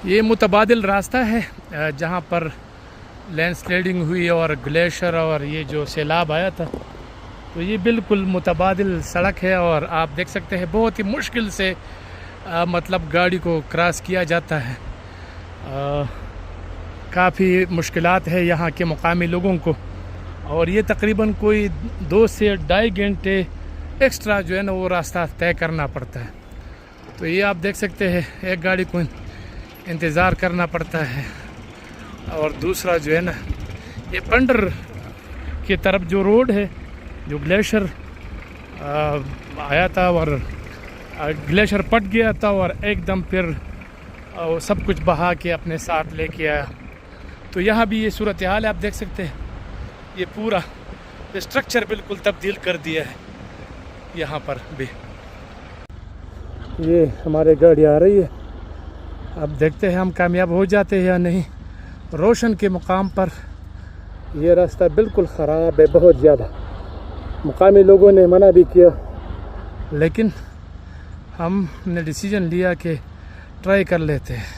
ये मुतबादिल रास्ता है जहाँ पर लैंडस्लाइडिंग हुई और ग्लेशियर और ये जो सैलाब आया था, तो ये बिल्कुल मुतबादिल सड़क है। और आप देख सकते हैं बहुत ही मुश्किल से मतलब गाड़ी को क्रॉस किया जाता है। काफ़ी मुश्किलात है यहाँ के मुकामी लोगों को, और ये तकरीबन कोई 2 से 2.5 घंटे एक्स्ट्रा जो है ना वो रास्ता तय करना पड़ता है। तो ये आप देख सकते हैं एक गाड़ी को इंतज़ार करना पड़ता है, और दूसरा जो है ना ये पंडर की तरफ जो रोड है, जो ग्लेशियर आया था और ग्लेशियर पट गया था और एकदम फिर सब कुछ बहा के अपने साथ लेके आया। तो यहाँ भी ये सूरत हाल है, आप देख सकते हैं ये पूरा स्ट्रक्चर बिल्कुल तब्दील कर दिया है यहाँ पर भी। ये हमारे गाड़ी आ रही है, अब देखते हैं हम कामयाब हो जाते हैं या नहीं। रोशन के मुकाम पर ये रास्ता बिल्कुल ख़राब है, बहुत ज़्यादा। मुकामी लोगों ने मना भी किया, लेकिन हमने डिसीजन लिया कि ट्राई कर लेते हैं।